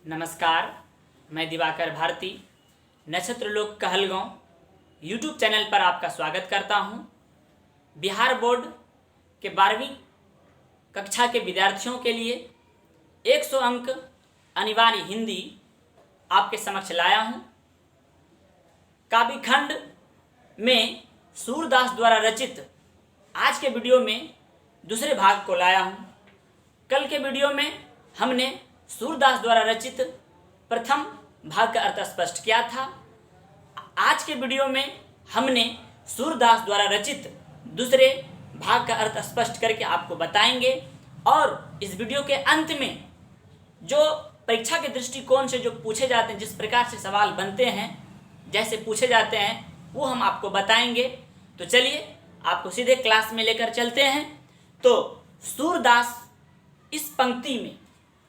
नमस्कार, मैं Diwakar Bharti नक्षत्रलोक Kahalgaon YouTube channel पर आपका स्वागत करता हूं। बिहार बोर्ड के 12वीं कक्षा के विद्यार्थियों के लिए 100 अंक अनिवार्य हिंदी आपके समक्ष लाया हूं। काव्य खंड में सूरदास द्वारा रचित आज के वीडियो में दूसरे भाग को लाया हूं। कल के वीडियो में हमने सूरदास द्वारा रचित प्रथम भाग का अर्थ स्पष्ट किया था। आज के वीडियो में हमने सूरदास द्वारा रचित दूसरे भाग का अर्थ स्पष्ट करके आपको बताएंगे और इस वीडियो के अंत में जो परीक्षा के दृष्टिकोण से जो पूछे जाते हैं, जिस प्रकार से सवाल बनते हैं, जैसे पूछे जाते हैं, वो हम आपको बताएंगे। तो चलिए आपको सीधे क्लास में लेकर चलते हैं। तो सूरदास इस पंक्ति में,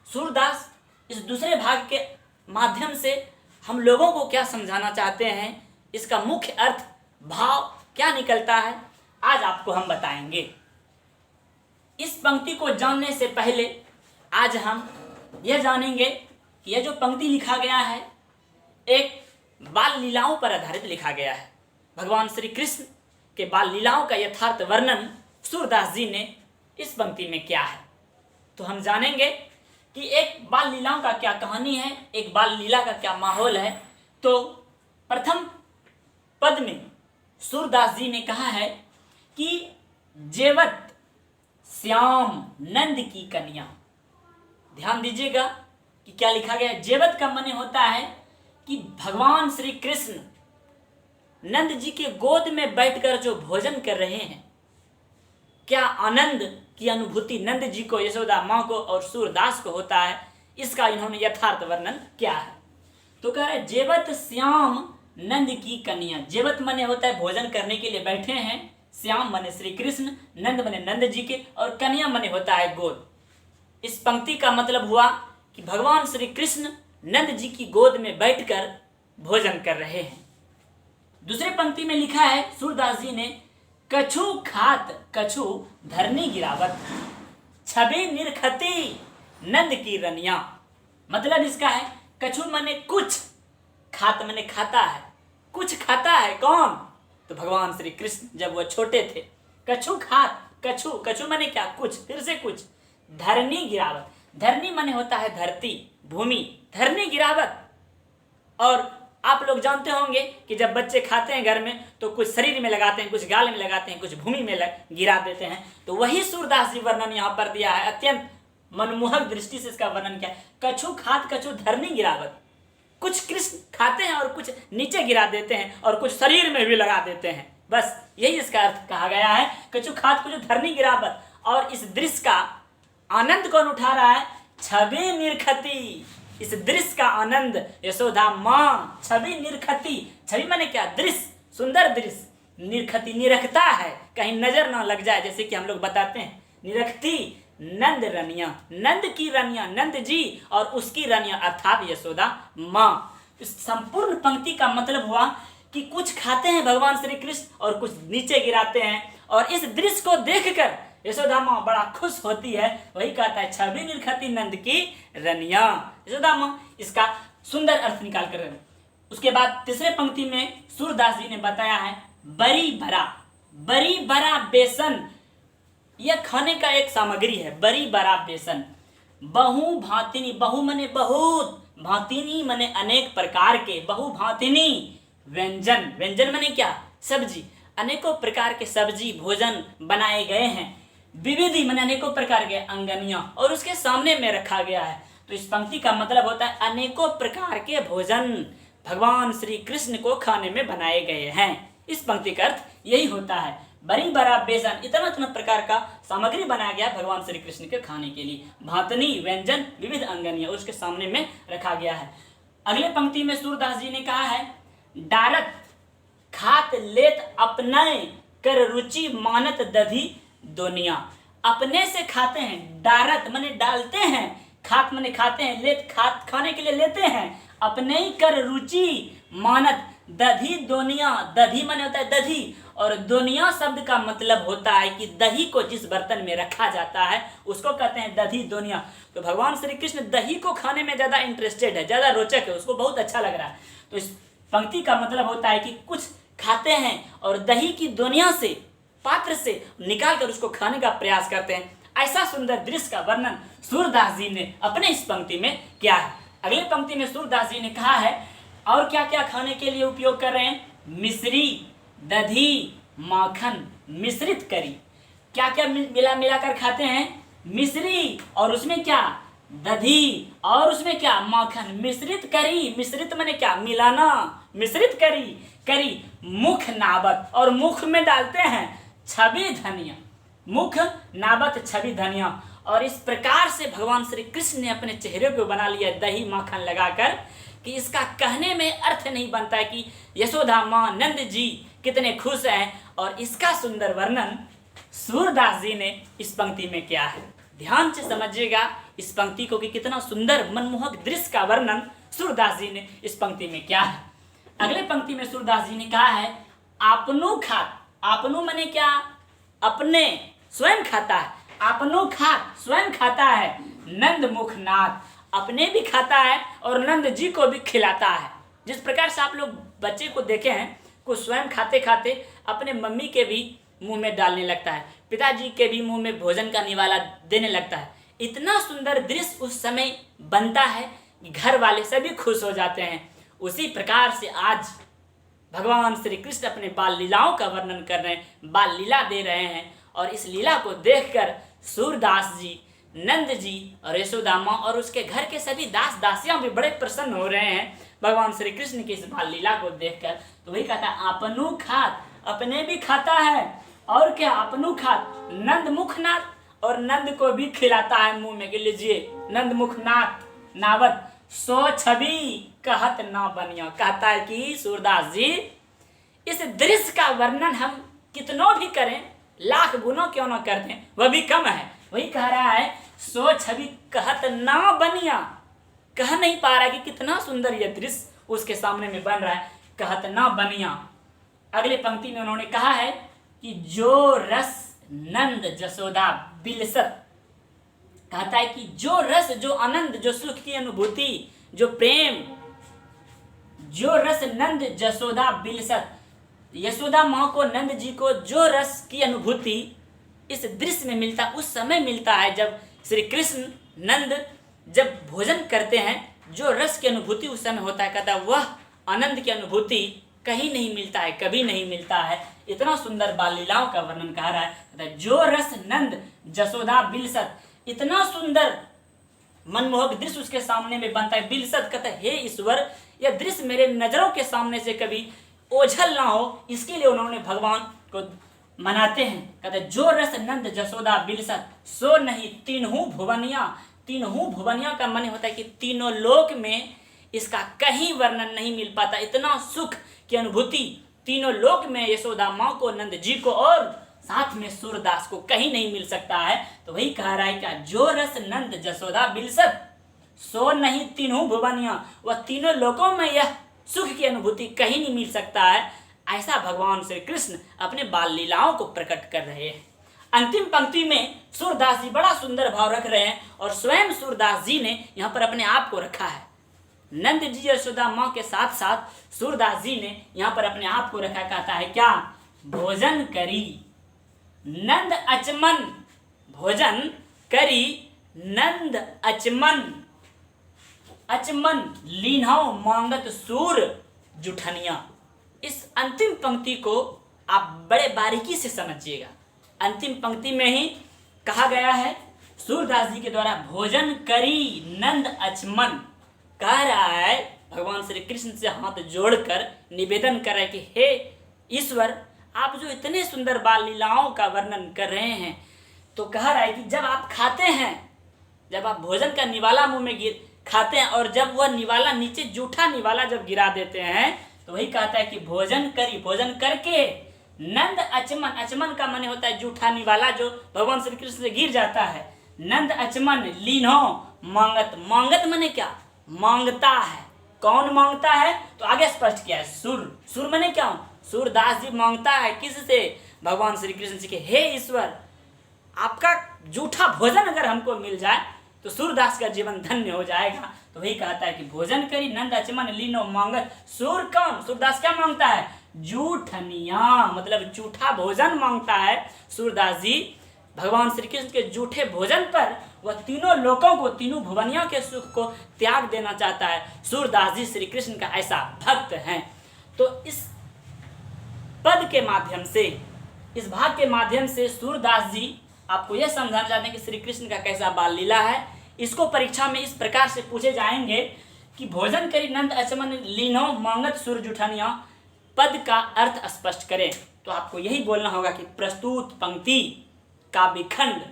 सूरदास इस दूसरे भाग के माध्यम से हम लोगों को क्या समझाना चाहते हैं, इसका मुख्य अर्थ भाव क्या निकलता है, आज आपको हम बताएंगे। इस पंक्ति को जानने से पहले आज हम यह जानेंगे कि यह जो पंक्ति लिखा गया है एक बाल लीलाओं पर आधारित लिखा गया है। भगवान श्री कृष्ण के बाल लीलाओं का यथार्थ वर्णन सूरदास जी ने इस पंक्ति में किया है। तो हम जानेंगे कि एक बाल लीलाओं का क्या कहानी है, एक बाल लीला का क्या माहौल है। तो प्रथम पद में सूरदास जी ने कहा है कि जेवत श्याम नंद की कन्या। ध्यान दीजिएगा कि क्या लिखा गया है। जेवत का माने होता है कि भगवान श्री कृष्ण नंद जी के गोद में बैठकर जो भोजन कर रहे हैं, क्या आनंद की अनुभूति नंद जी को, यशोदा माँ को और सूरदास को होता है, इसका इन्होंने यथार्थ वर्णन किया है। तो कह रहे जेवत श्याम नंद की कन्या। जेवत माने होता है भोजन करने के लिए बैठे हैं, श्याम माने श्री कृष्ण, नंद माने नंद जी के, और कन्या माने होता है गोद। इस पंक्ति का मतलब हुआ कि भगवान श्री कृष्ण नंद जी की गोद में बैठकर भोजन कर रहे हैं। दूसरे पंक्ति में लिखा है सूरदास जी ने, कछु खात कछु धरनी गिरावत, छवि निरखती नंद की रनिया। मतलब इसका है कछु माने कुछ, खात माने खाता है, कुछ खाता है कौन? तो भगवान श्री कृष्ण जब वह छोटे थे। कछु खात, कछु कछु माने क्या? कुछ, फिर से कुछ। धरनी गिरावत, धरनी माने होता है धरती, भूमि, धरनी गिरावत। और आप लोग जानते होंगे कि जब बच्चे खाते हैं घर में तो कुछ शरीर में लगाते हैं, कुछ गाल में लगाते हैं, कुछ भूमि में गिरा देते हैं। तो वही सूरदास जी वर्णन यहाँ पर दिया है। अत्यंत मनमोहक दृष्टि से इसका वर्णन किया है। कछु खात कछु धरनी गिरावत, कुछ कृष्ण खाते हैं और कुछ नीचे गिरा देते हैं और कुछ शरीर में भी लगा देते हैं। बस यही इसका अर्थ कहा गया है, कछु खात कछु धरनी गिरावत। और इस दृश्य का आनंद कौन उठा रहा है? छवि निरखती। इस दृश्य का आनंद यशोदा माँ छवि निरखती। छवि माने क्या? दृश्य, सुंदर दृश्य। निरखती, निरखता है, कहीं नजर ना लग जाए, जैसे कि हम लोग बताते हैं। निरखती नंद रनिया, नंद की रनिया, नंद जी और उसकी रनिया अर्थात यशोदा माँ। इस संपूर्ण पंक्ति का मतलब हुआ कि कुछ खाते हैं भगवान श्री कृष्ण और कुछ नीचे गिराते हैं, और इस दृश्य को देखकर यशोदा माँ बड़ा खुश होती है। वही कहता है छवि निरखती नंद की रनिया, यशोदा माँ। इसका सुंदर अर्थ निकाल कर उसके बाद तीसरे पंक्ति में सूरदास जी ने बताया है, बरी भरा, बरी भरा बेसन। यह खाने का एक सामग्री है, बरी भरा बेसन। बहु भांतिनी, बहु मने बहुत, भांतिनी मने अनेक प्रकार के, बहु भांतिनी व्यंजन। व्यंजन मने क्या? सब्जी। अनेकों प्रकार के सब्जी भोजन बनाए गए हैं। विविधि माने अनेकों प्रकार के अंगनिया, और उसके सामने में रखा गया है। तो इस पंक्ति का मतलब होता है अनेकों प्रकार के भोजन भगवान श्री कृष्ण को खाने में बनाए गए हैं। इस पंक्ति का अर्थ यही होता है, बड़ी बड़ा बेसन, इतना इतना प्रकार का सामग्री बनाया गया भगवान श्री कृष्ण के खाने के लिए। भातनी व्यंजन, विविध अंगनिया, उसके सामने में रखा गया है। अगले पंक्ति में सूरदास जी ने कहा है, डारत खात लेत अपने कर रुचि मानत दधी दुनिया। अपने से खाते हैं, डारत माने डालते हैं, खात माने खाते हैं, लेत खात खाने के लिए लेते हैं, अपने ही कर रुचि मानत दधी दुनिया। दधी माने होता है दधी, और दुनिया शब्द का मतलब होता है कि दही को जिस बर्तन में रखा जाता है उसको कहते हैं दधी दुनिया। तो भगवान श्री कृष्ण दही को खाने में ज़्यादा इंटरेस्टेड है, ज़्यादा रोचक है, उसको बहुत अच्छा लग रहा है। तो इस पंक्ति का मतलब होता है कि कुछ खाते हैं और दही की दुनिया से, पात्र से निकाल कर उसको खाने का प्रयास करते हैं। ऐसा सुंदर दृश्य का वर्णन सूरदास जी ने अपने इस पंक्ति में किया है। अगले पंक्ति में सूरदास जी ने कहा है और क्या क्या खाने के लिए उपयोग कर रहे हैं, मिश्री, दधी, माखन, मिश्रित करी। क्या क्या मिला कर खाते हैं, मिश्री और उसमें क्या, दधी और उसमें क्या, माखन, मिश्रित करी। मिश्रित माने क्या, मिलाना, मिश्रित करी, करी मुख नाबत, और मुख में डालते हैं छवि धनिया, मुख नाबत छवि धनिया। और इस प्रकार से भगवान श्री कृष्ण ने अपने चेहरे पे बना लिया दही माखन लगाकर कि इसका कहने में अर्थ नहीं बनता है कि यशोदा माँ नंद जी कितने खुश हैं। और इसका सुंदर वर्णन सूरदास जी ने इस पंक्ति में किया है। ध्यान से समझिएगा इस पंक्ति को कि कितना सुंदर मनमोहक दृश्य का वर्णन सूरदास जी ने इस पंक्ति में किया है। अगले पंक्ति में सूरदास जी ने कहा है आपनो खात। आपनो माने क्या, अपने, स्वयं खाता है। आपनो खात, स्वयं खाता है। नंद मुख नाथ, अपने भी खाता है और नंद जी को भी खिलाता है। जिस प्रकार से आप लोग बच्चे को देखे हैं, कुछ स्वयं खाते खाते अपने मम्मी के भी मुंह में डालने लगता है, पिताजी के भी मुंह में भोजन का निवाला देने लगता है। इतना सुंदर दृश्य उस समय बनता है कि घर वाले सभी खुश हो जाते हैं। उसी प्रकार से आज भगवान श्री कृष्ण अपने बाल लीलाओं का वर्णन कर रहे हैं, बाल लीला दे रहे हैं। और इस लीला को देखकर सूरदास जी, नंद जी और यशोदा माँ और उसके घर के सभी दास दासियां भी बड़े प्रसन्न हो रहे हैं भगवान श्री कृष्ण की इस बाल लीला को देखकर। तो वही कहता है आपनु खात, अपने भी खाता है और क्या, आपनु खात, नंद मुखनाथ, और नंद को भी खिलाता है मुंह में कि लीजिए नंद मुखनाथ नावत सो छवि कहत ना बनिया। कहता है कि सूरदास जी इस दृश्य का वर्णन हम कितनों भी करें, लाख गुना क्यों ना कर दें, वह भी कम है। वही कह रहा है सो छवि कहत ना बनिया, कह नहीं पा रहा है कि कितना सुंदर यह दृश्य उसके सामने में बन रहा है, कहत ना बनिया। अगले पंक्ति में उन्होंने कहा है कि जो रस नंद जसोदा बिलसत। कहता है कि जो रस, जो आनंद, जो सुख की अनुभूति, जो प्रेम, जो रस नंद जसोदा बिलसत, यशोदा माँ को, नंद जी को जो रस की अनुभूति इस दृश्य में मिलता, उस समय मिलता है जब श्री कृष्ण नंद जब भोजन करते हैं, जो रस की अनुभूति उस समय होता है। कहता है वह आनंद की अनुभूति कहीं नहीं मिलता है, कभी नहीं मिलता है। इतना सुंदर बाल लीलाओं का वर्णन कह रहा है। कहता है जो रस नंद जसोदा बिलसत, इतना सुंदर मनमोहक दृश्य उसके सामने में बनता है। बिलसत कहता है हे ईश्वर, यह दृश्य मेरे नजरों के सामने से कभी ओझल ना हो, इसके लिए उन्होंने भगवान को मनाते हैं। कहते हैं जो रस नंद जसोदा बिलसत सो नहीं तीनों भुवनिया। तीनों भुवनिया का मन होता है कि तीनों लोक में इसका कहीं वर्णन नहीं मिल पाता। इतना सुख की अनुभूति तीनों लोक में यशोदा माँ को, नंद जी को और साथ में सूरदास को कहीं नहीं मिल सकता है। तो वही कह रहा है क्या, जो रस नंद जसोदा बिलसत सो नहीं तीनों भुवनिया, वह तीनों लोकों में यह सुख की अनुभूति कहीं नहीं मिल सकता है। ऐसा भगवान श्री कृष्ण अपने बाल लीलाओं को प्रकट कर रहे हैं। अंतिम पंक्ति में सूरदास जी बड़ा सुंदर भाव रख रहे हैं और स्वयं सूरदास जी ने यहाँ पर अपने आप को रखा है। नंद जी यशोदा माँ के साथ साथ सूरदास जी ने यहाँ पर अपने आप को रखा। कहता है क्या, भोजन करी नंद अचमन, भोजन करी नंद अचमन, अचमन लीन्हो मांगत सूर जुठनिया। इस अंतिम पंक्ति को आप बड़े बारीकी से समझिएगा। अंतिम पंक्ति में ही कहा गया है सूरदास जी के द्वारा, भोजन करी नंद अचमन। कह रहा है भगवान श्री कृष्ण से हाथ जोड़कर निवेदन कर रहे हैं कि हे ईश्वर, आप जो इतने सुंदर बाल लीलाओं का वर्णन कर रहे हैं, तो कह रहा है कि जब आप खाते हैं, जब आप भोजन का निवाला मुंह में खाते हैं और जब वह निवाला नीचे जूठा निवाला जब गिरा देते हैं, तो वही कहता है कि भोजन करी, भोजन करके नंद अचमन। अचमन का माने होता है जूठा निवाला जो भगवान श्री कृष्ण से गिर जाता है। नंद अचमन लीन्हो मांगत, मांगत माने क्या, मांगता है। कौन मांगता है, तो आगे स्पष्ट किया है सुर। सुर माने क्या, सूरदास जी मांगता है किससे? भगवान श्री कृष्ण से कि हे ईश्वर, आपका जूठा भोजन अगर हमको मिल जाए तो सूरदास का जीवन धन्य हो जाएगा। तो वही कहता है कि भोजन करी नंद अचमन लीनो मांगत। सूर कौन? सूरदास क्या मांगता है? जूठनिया, मतलब जूठा भोजन मांगता है सूरदास जी। भगवान श्री कृष्ण के जूठे भोजन पर वह तीनों लोकों को, तीनों भुवनियों के सुख को त्याग देना चाहता है। सूरदास जी श्री कृष्ण का ऐसा भक्त है। तो इस पद के माध्यम से, इस भाग के माध्यम से सूरदास जी आपको यह समझाना चाहते हैं कि श्री कृष्ण का कैसा बाल लीला है। इसको परीक्षा में इस प्रकार से पूछे जाएंगे कि भोजन करी नंद अचमन लीनो मांगत सूर जूठनिया, पद का अर्थ स्पष्ट करें। तो आपको यही बोलना होगा कि प्रस्तुत पंक्ति काव्य खंड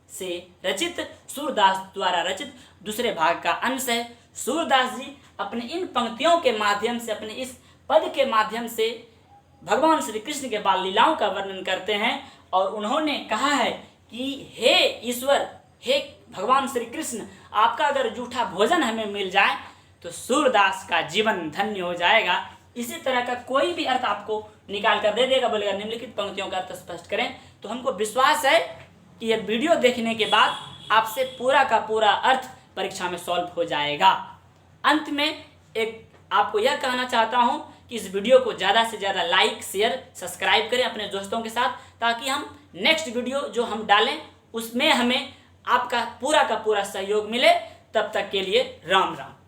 से रचित, सूरदास द्वारा रचित दूसरे भाग का अंश है। सूरदास जी अपने इन पंक्तियों के माध्यम से, अपने इस पद के माध्यम से भगवान श्री कृष्ण के बाल लीलाओं का वर्णन करते हैं। और उन्होंने कहा है कि हे ईश्वर, हे भगवान श्री कृष्ण, आपका अगर जूठा भोजन हमें मिल जाए तो सूरदास का जीवन धन्य हो जाएगा। इसी तरह का कोई भी अर्थ आपको निकाल कर दे देगा, बोलेगा निम्नलिखित पंक्तियों का अर्थ स्पष्ट करें। तो हमको विश्वास है कि यह वीडियो देखने के बाद आपसे पूरा का पूरा अर्थ परीक्षा में सॉल्व हो जाएगा। अंत में एक आपको यह कहना चाहता हूं कि इस वीडियो को ज़्यादा से ज़्यादा लाइक, शेयर, सब्सक्राइब करें अपने दोस्तों के साथ, ताकि हम नेक्स्ट वीडियो जो हम डालें उसमें हमें आपका पूरा का पूरा सहयोग मिले। तब तक के लिए राम राम।